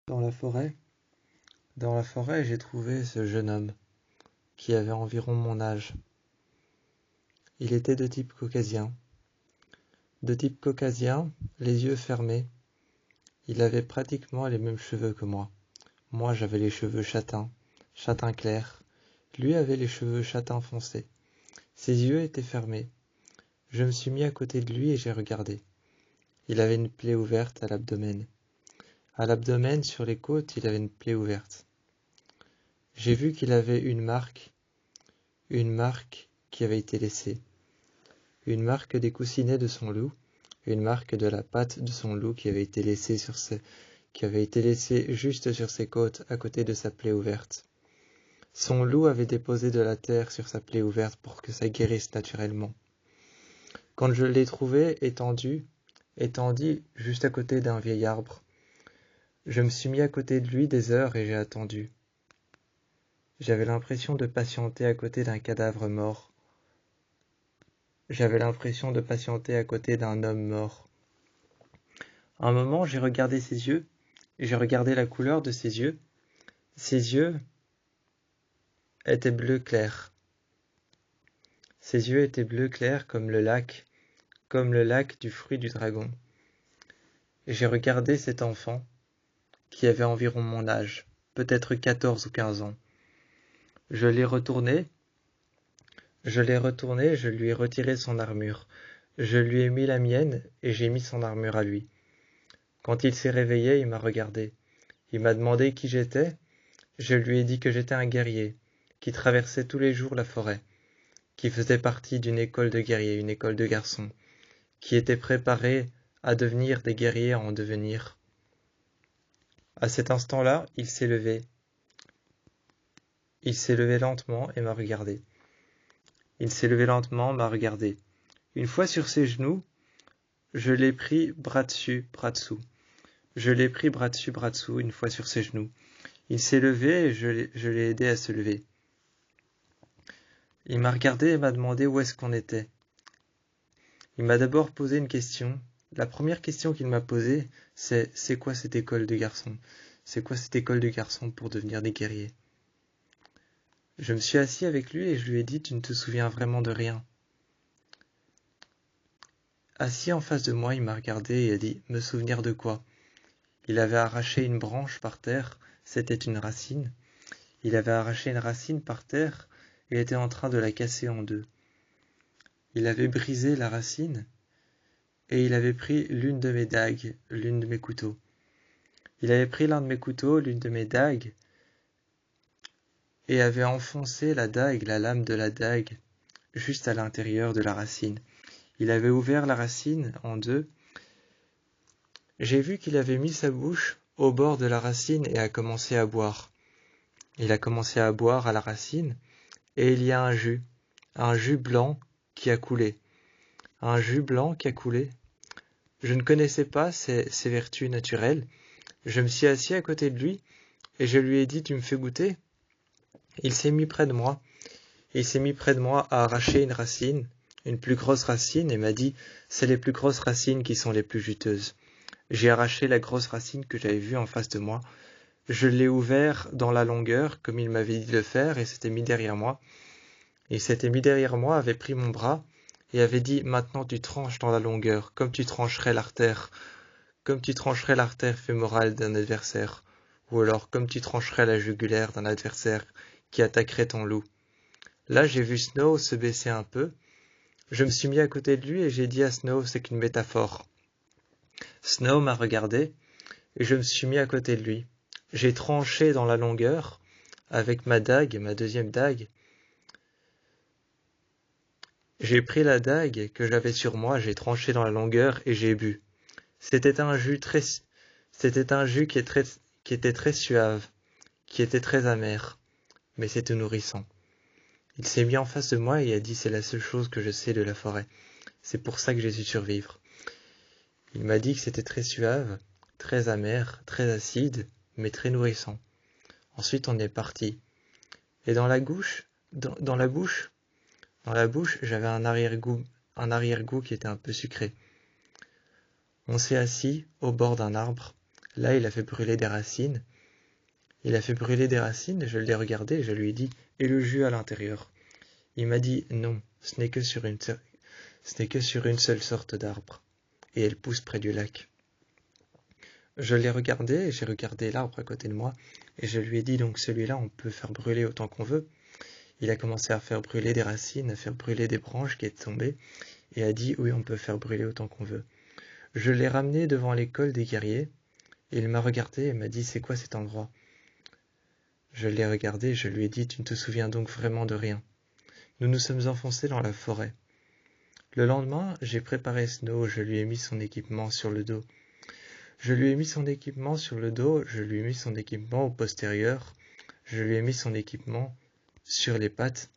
Dans la forêt, j'ai trouvé ce jeune homme qui avait environ mon âge. Il était de type caucasien. Les yeux fermés. Il avait pratiquement les mêmes cheveux que moi. Moi, j'avais les cheveux châtains clairs. Lui avait les cheveux châtains foncés. Ses yeux étaient fermés. Je me suis mis à côté de lui et j'ai regardé. Il avait une plaie ouverte à l'abdomen. À l'abdomen, sur les côtes, il avait une plaie ouverte. J'ai vu qu'il avait une marque qui avait été laissée. Une marque des coussinets de son loup, une marque de la patte de son loup qui avait été laissée juste sur ses côtes, à côté de sa plaie ouverte. Son loup avait déposé de la terre sur sa plaie ouverte pour que ça guérisse naturellement. Quand je l'ai trouvé étendu juste à côté d'un vieil arbre, je me suis mis à côté de lui des heures et j'ai attendu. J'avais l'impression de patienter à côté d'un cadavre mort. J'avais l'impression de patienter à côté d'un homme mort. À un moment, j'ai regardé ses yeux, et j'ai regardé la couleur de ses yeux. Ses yeux étaient bleu clair. Ses yeux étaient bleu clair comme le lac du fruit du dragon. Et j'ai regardé cet enfant, qui avait environ mon âge, peut-être 14 ou 15 ans. Je l'ai retourné, je lui ai retiré son armure. Je lui ai mis la mienne et j'ai mis son armure à lui. Quand il s'est réveillé, il m'a regardé. Il m'a demandé qui j'étais. Je lui ai dit que j'étais un guerrier, qui traversait tous les jours la forêt, qui faisait partie d'une école de guerriers, une école de garçons, qui était préparé à devenir des guerriers en devenir. À cet instant-là, il s'est levé. Il s'est levé lentement et m'a regardé. Une fois sur ses genoux, je l'ai pris bras dessus, bras dessous. Une fois sur ses genoux. Il s'est levé et je l'ai aidé à se lever. Il m'a regardé et m'a demandé où est-ce qu'on était. Il m'a d'abord posé une question. La première question qu'il m'a posée, c'est quoi cette école de garçons? C'est quoi cette école de garçons pour devenir des guerriers? Je me suis assis avec lui et je lui ai dit, tu ne te souviens vraiment de rien. Assis en face de moi, il m'a regardé et a dit, me souvenir de quoi? Il avait arraché une branche par terre, c'était une racine. Il avait arraché une racine par terre et était en train de la casser en deux. Il avait brisé la racine et il avait pris l'une de mes dagues, l'une de mes couteaux. Il avait pris l'un de mes couteaux, l'une de mes dagues, et avait enfoncé la dague, la lame de la dague, juste à l'intérieur de la racine. Il avait ouvert la racine en deux. J'ai vu qu'il avait mis sa bouche au bord de la racine et a commencé à boire. Il a commencé à boire à la racine, et il y a un jus blanc qui a coulé. Un jus blanc qui a coulé. Je ne connaissais pas ses vertus naturelles. Je me suis assis à côté de lui, et je lui ai dit, tu me fais goûter? Il s'est mis près de moi. À arracher une racine, une plus grosse racine, et m'a dit, c'est les plus grosses racines qui sont les plus juteuses. J'ai arraché la grosse racine que j'avais vue en face de moi. Je l'ai ouvert dans la longueur, comme il m'avait dit de le faire, et s'était mis derrière moi. Avait pris mon bras, et avait dit, maintenant tu tranches dans la longueur, comme tu trancherais l'artère fémorale d'un adversaire, ou alors comme tu trancherais la jugulaire d'un adversaire qui attaquerait ton loup. Là, j'ai vu Snow se baisser un peu. Je me suis mis à côté de lui et j'ai dit à Snow, c'est qu'une métaphore. Snow m'a regardé et je me suis mis à côté de lui. J'ai tranché dans la longueur avec ma dague, ma deuxième dague. J'ai pris la dague que j'avais sur moi, j'ai tranché dans la longueur et j'ai bu. C'était un jus qui était très suave, qui était très amer, mais c'était nourrissant. Il s'est mis en face de moi et a dit, c'est la seule chose que je sais de la forêt. C'est pour ça que j'ai su survivre. Il m'a dit que c'était très suave, très amer, très acide, mais très nourrissant. Ensuite, on est parti. Et dans la bouche, j'avais un arrière-goût qui était un peu sucré. On s'est assis au bord d'un arbre. Là, il a fait brûler des racines. Il a fait brûler des racines, je l'ai regardé et je lui ai dit « Et le jus à l'intérieur ?» Il m'a dit « Non, ce n'est que sur une seule sorte d'arbre. Et elle pousse près du lac. » Je l'ai regardé et j'ai regardé l'arbre à côté de moi et je lui ai dit « Donc celui-là, on peut faire brûler autant qu'on veut. » Il a commencé à faire brûler des racines, à faire brûler des branches qui étaient tombées et a dit « Oui, on peut faire brûler autant qu'on veut. » Je l'ai ramené devant l'école des guerriers et il m'a regardé et m'a dit « C'est quoi cet endroit ?» Je l'ai regardé et je lui ai dit « Tu ne te souviens donc vraiment de rien. » Nous nous sommes enfoncés dans la forêt. Le lendemain, j'ai préparé Snow, je lui ai mis son équipement sur le dos. Je lui ai mis son équipement sur le dos, je lui ai mis son équipement au postérieur, je lui ai mis son équipement sur les pattes,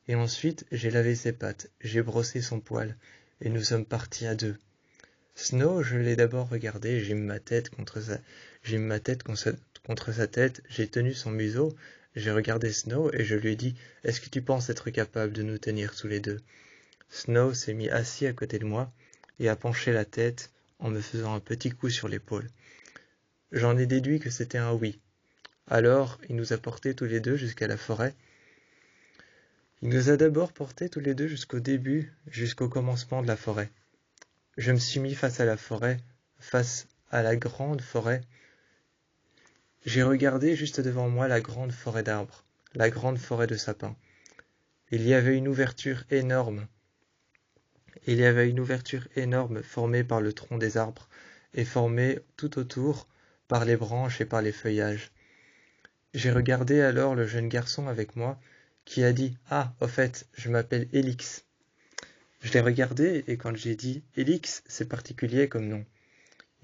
et ensuite j'ai lavé ses pattes, j'ai brossé son poil, et nous sommes partis à deux. Snow, je l'ai d'abord regardé, j'ai mis ma tête contre sa tête, j'ai tenu son museau, j'ai regardé Snow et je lui ai dit « Est-ce que tu penses être capable de nous tenir tous les deux ?» Snow s'est mis assis à côté de moi et a penché la tête en me faisant un petit coup sur l'épaule. J'en ai déduit que c'était un oui. Alors, il nous a portés tous les deux jusqu'à la forêt. Il nous a d'abord portés tous les deux jusqu'au début, jusqu'au commencement de la forêt. Je me suis mis face à la forêt, face à la grande forêt. J'ai regardé juste devant moi la grande forêt d'arbres, la grande forêt de sapins. Il y avait une ouverture énorme. Il y avait une ouverture énorme formée par le tronc des arbres et formée tout autour par les branches et par les feuillages. J'ai regardé alors le jeune garçon avec moi qui a dit « Ah, au fait, je m'appelle Elix ». Je l'ai regardé et quand j'ai dit « Elix, c'est particulier comme nom »,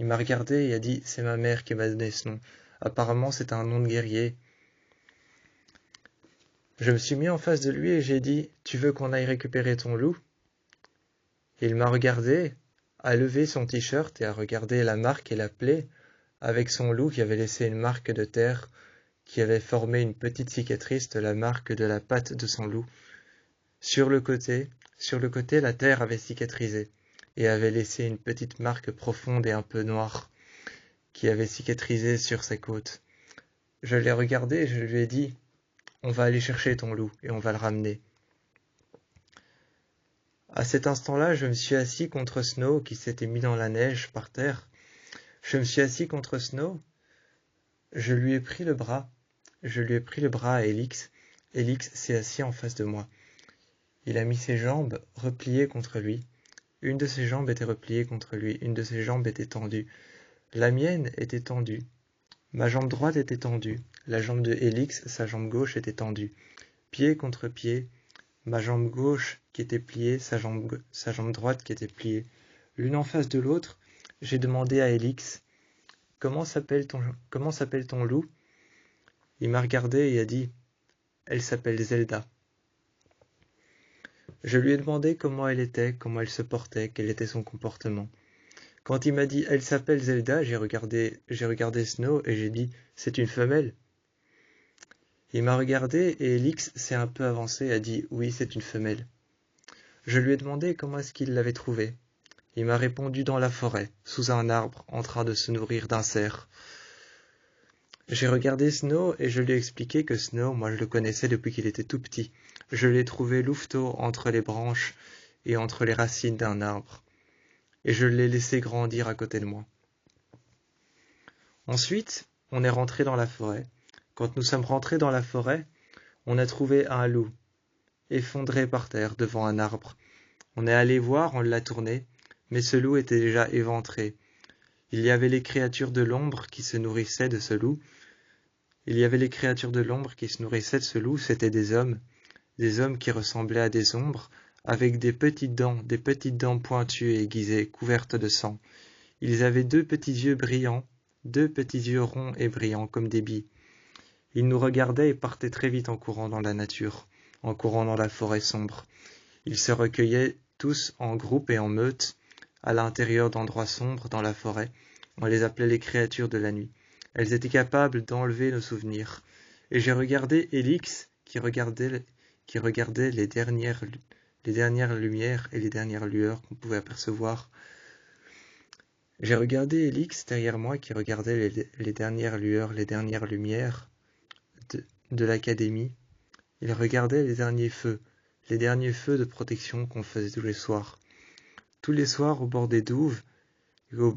il m'a regardé et a dit « C'est ma mère qui m'a donné ce nom. Apparemment, c'est un nom de guerrier. » Je me suis mis en face de lui et j'ai dit « Tu veux qu'on aille récupérer ton loup ?» Il m'a regardé, a levé son t-shirt et a regardé la marque et la plaie avec son loup qui avait laissé une marque de terre qui avait formé une petite cicatrice de la marque de la patte de son loup. Sur le côté, la terre avait cicatrisé et avait laissé une petite marque profonde et un peu noire qui avait cicatrisé sur ses côtes. Je l'ai regardé et je lui ai dit « On va aller chercher ton loup et on va le ramener. » À cet instant-là, je me suis assis contre Snow qui s'était mis dans la neige par terre. Je me suis assis contre Snow, je lui ai pris le bras à Elix. Elix s'est assis en face de moi. Il a mis ses jambes repliées contre lui. Une de ses jambes était repliée contre lui, une de ses jambes était tendue. La mienne était tendue. Ma jambe droite était tendue. La jambe de Elix, sa jambe gauche était tendue. Pied contre pied, ma jambe gauche qui était pliée, sa jambe droite qui était pliée. L'une en face de l'autre, j'ai demandé à Elix « Comment s'appelle ton loup ?» Il m'a regardé et a dit « Elle s'appelle Zelda. » Je lui ai demandé comment elle était, comment elle se portait, quel était son comportement. Quand il m'a dit « Elle s'appelle Zelda », j'ai regardé Snow et j'ai dit « C'est une femelle ?» Il m'a regardé et Elix s'est un peu avancé et a dit « Oui, c'est une femelle. » Je lui ai demandé comment est-ce qu'il l'avait trouvée. Il m'a répondu « Dans la forêt, sous un arbre, en train de se nourrir d'un cerf. » J'ai regardé Snow et je lui ai expliqué que Snow, moi je le connaissais depuis qu'il était tout petit. Je l'ai trouvé louveteau entre les branches et entre les racines d'un arbre. Et je l'ai laissé grandir à côté de moi. Ensuite, on est rentré dans la forêt. Quand nous sommes rentrés dans la forêt, on a trouvé un loup, effondré par terre devant un arbre. On est allé voir, on l'a tourné, mais ce loup était déjà éventré. Il y avait les créatures de l'ombre qui se nourrissaient de ce loup. C'étaient des hommes qui ressemblaient à des ombres, avec des petites dents pointues et aiguisées, couvertes de sang. Ils avaient deux petits yeux ronds et brillants comme des billes. Ils nous regardaient et partaient très vite en courant dans la nature, en courant dans la forêt sombre. Ils se recueillaient tous en groupe et en meute, à l'intérieur d'endroits sombres dans la forêt. On les appelait les créatures de la nuit. Elles étaient capables d'enlever nos souvenirs. Et j'ai regardé Elix qui regardait les dernières lumières et les dernières lueurs qu'on pouvait apercevoir. J'ai regardé Élix derrière moi qui regardait les dernières lueurs, les dernières lumières de l'académie. Il regardait les derniers feux de protection qu'on faisait tous les soirs. Tous les soirs au bord des douves et au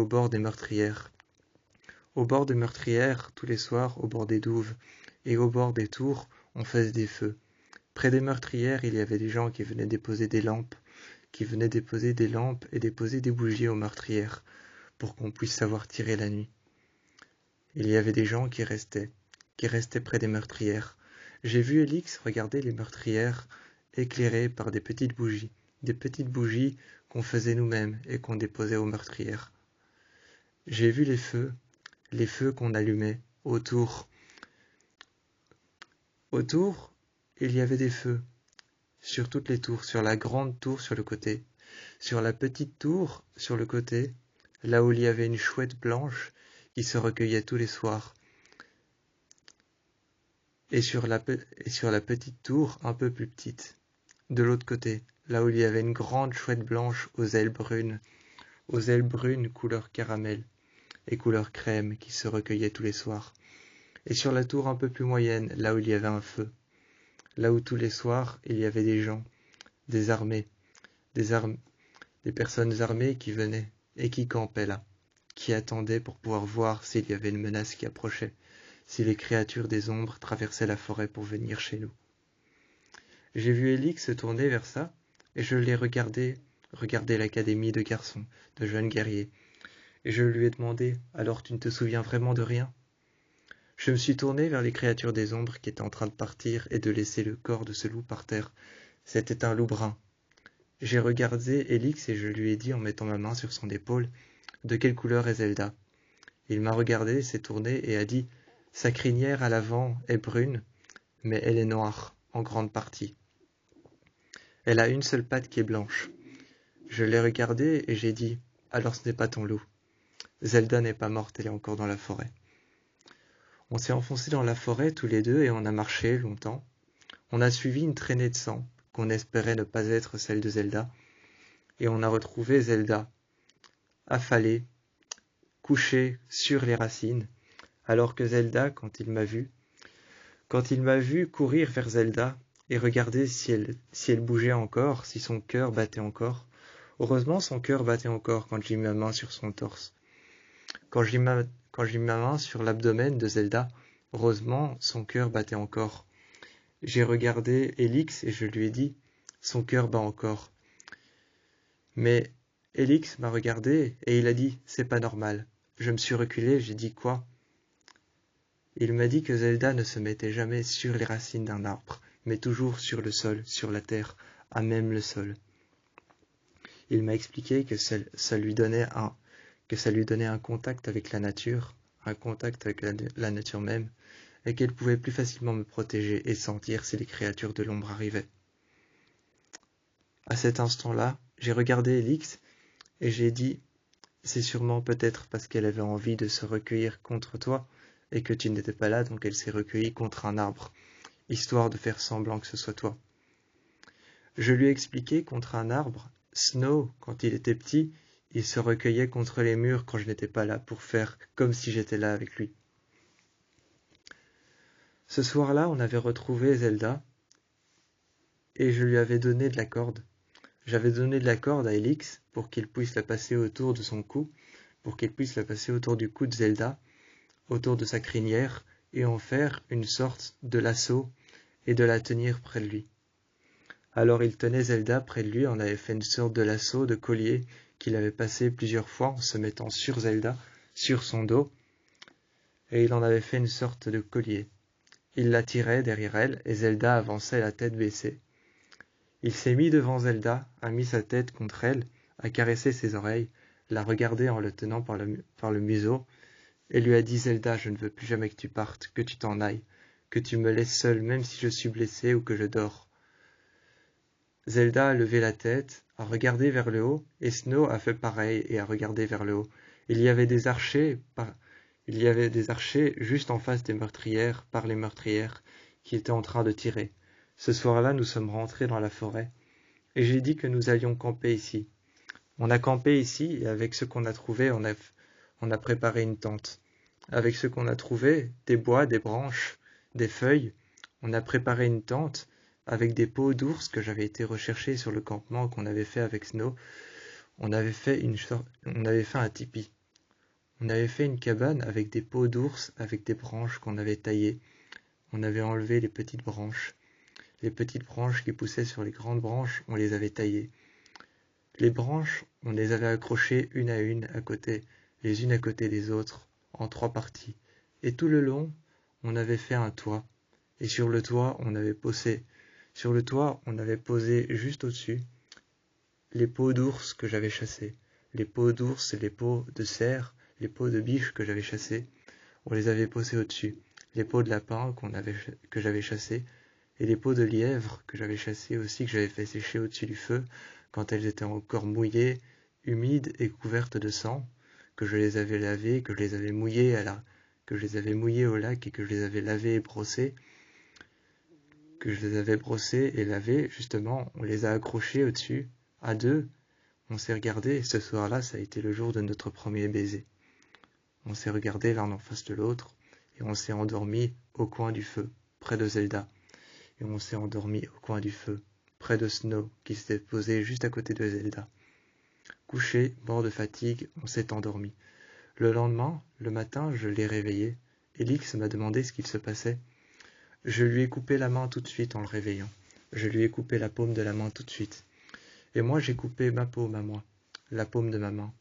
bord des meurtrières. Au bord des meurtrières, tous les soirs, au bord des douves et au bord des tours, on faisait des feux. Près des meurtrières, il y avait des gens qui venaient déposer des lampes, et déposer des bougies aux meurtrières, pour qu'on puisse savoir tirer la nuit. Il y avait des gens qui restaient près des meurtrières. J'ai vu Élix regarder les meurtrières éclairées par des petites bougies qu'on faisait nous-mêmes et qu'on déposait aux meurtrières. J'ai vu les feux qu'on allumait autour. Autour, il y avait des feux, sur toutes les tours, sur la grande tour sur le côté, sur la petite tour sur le côté, là où il y avait une chouette blanche qui se recueillait tous les soirs, et sur la petite tour un peu plus petite, de l'autre côté, là où il y avait une grande chouette blanche aux ailes brunes couleur caramel et couleur crème qui se recueillait tous les soirs, et sur la tour un peu plus moyenne, là où il y avait un feu, là où tous les soirs il y avait des gens, des personnes armées qui venaient et qui campaient là, qui attendaient pour pouvoir voir s'il y avait une menace qui approchait, si les créatures des ombres traversaient la forêt pour venir chez nous. J'ai vu Élix se tourner vers ça, et je l'ai regarder l'académie de garçons, de jeunes guerriers, et je lui ai demandé « Alors tu ne te souviens vraiment de rien ?» Je me suis tourné vers les créatures des ombres qui étaient en train de partir et de laisser le corps de ce loup par terre. C'était un loup brun. J'ai regardé Élix et je lui ai dit en mettant ma main sur son épaule « De quelle couleur est Zelda ?» Il m'a regardé, s'est tourné et a dit « Sa crinière à l'avant est brune, mais elle est noire, en grande partie. Elle a une seule patte qui est blanche. » Je l'ai regardé et j'ai dit « Alors ce n'est pas ton loup. Zelda n'est pas morte, elle est encore dans la forêt. » On s'est enfoncé dans la forêt tous les deux et on a marché longtemps. On a suivi une traînée de sang, qu'on espérait ne pas être celle de Zelda, et on a retrouvé Zelda, affalée, couchée sur les racines, alors que Zelda, quand il m'a vu courir vers Zelda et regarder si elle bougeait encore, si son cœur battait encore. Heureusement, son cœur battait encore quand j'ai mis ma main sur son torse. Quand j'ai mis ma main sur l'abdomen de Zelda, heureusement, son cœur battait encore. J'ai regardé Élix et je lui ai dit « Son cœur bat encore. » Mais Élix m'a regardé et il a dit « C'est pas normal. » Je me suis reculé, j'ai dit « Quoi ?» Il m'a dit que Zelda ne se mettait jamais sur les racines d'un arbre, mais toujours sur le sol, sur la terre, à même le sol. Il m'a expliqué que ça lui donnait un contact avec la nature, un contact avec la nature même, et qu'elle pouvait plus facilement me protéger et sentir si les créatures de l'ombre arrivaient. À cet instant-là, j'ai regardé Élix et j'ai dit « C'est sûrement peut-être parce qu'elle avait envie de se recueillir contre toi et que tu n'étais pas là, donc elle s'est recueillie contre un arbre, histoire de faire semblant que ce soit toi. » Je lui ai expliqué contre un arbre, Snow, quand il était petit, il se recueillait contre les murs quand je n'étais pas là pour faire comme si j'étais là avec lui. Ce soir-là, on avait retrouvé Zelda et je lui avais donné de la corde. J'avais donné de la corde à Élix pour qu'il puisse la passer autour de son cou, pour qu'il puisse la passer autour du cou de Zelda, autour de sa crinière, et en faire une sorte de lasso et de la tenir près de lui. Alors il tenait Zelda près de lui, on avait fait une sorte de lasso, de collier, qu'il avait passé plusieurs fois en se mettant sur Zelda, sur son dos, et il en avait fait une sorte de collier. Il la tirait derrière elle, et Zelda avançait la tête baissée. Il s'est mis devant Zelda, a mis sa tête contre elle, a caressé ses oreilles, l'a regardée en le tenant par le museau, et lui a dit « Zelda, je ne veux plus jamais que tu partes, que tu t'en ailles, que tu me laisses seule même si je suis blessée ou que je dors. » Zelda a levé la tête, a regardé vers le haut, et Snow a fait pareil et a regardé vers le haut. Il y avait des archers juste en face des meurtrières, par les meurtrières, qui étaient en train de tirer. Ce soir-là, nous sommes rentrés dans la forêt, et j'ai dit que nous allions camper ici. On a campé ici et avec ce qu'on a trouvé, on a préparé une tente. Avec ce qu'on a trouvé, des bois, des branches, des feuilles, on a préparé une tente avec des peaux d'ours que j'avais été rechercher sur le campement qu'on avait fait avec Snow. On avait fait un tipi. On avait fait une cabane avec des peaux d'ours, avec des branches qu'on avait taillées. On avait enlevé les petites branches. Les petites branches qui poussaient sur les grandes branches, on les avait taillées. Les branches, on les avait accrochées une à côté, les unes à côté des autres, en 3 parties. Et tout le long, on avait fait un toit. Et sur le toit, on avait posé juste au-dessus les peaux d'ours que j'avais chassées. Les peaux d'ours et les peaux de cerf, les peaux de biche que j'avais chassées, on les avait posées au-dessus. Les peaux de lapin que j'avais chassées, et les peaux de lièvre que j'avais chassées aussi, que j'avais fait sécher au-dessus du feu, quand elles étaient encore mouillées, humides et couvertes de sang, que je les avais lavées, que je les avais mouillées au lac et que je les avais lavées et brossées, et lavées, justement, on les a accrochées au-dessus, à deux, on s'est regardé, et ce soir-là, ça a été le jour de notre premier baiser. On s'est regardé l'un en face de l'autre, et on s'est endormi au coin du feu, près de Zelda. Et on s'est endormi au coin du feu, près de Snow, qui s'était posé juste à côté de Zelda. Couché, mort de fatigue, on s'est endormi. Le lendemain, le matin, je l'ai réveillé. Elix m'a demandé ce qu'il se passait. Je lui ai coupé la main tout de suite en le réveillant. Je lui ai coupé la paume de la main tout de suite. Et moi, j'ai coupé ma paume à moi, la paume de ma main.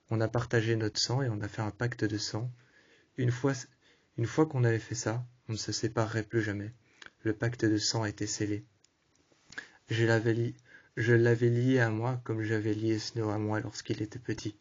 On a partagé notre sang et on a fait un pacte de sang. Une fois qu'on avait fait ça, on ne se séparerait plus jamais. Le pacte de sang était scellé. Je l'avais lié à moi comme j'avais lié Snow à moi lorsqu'il était petit.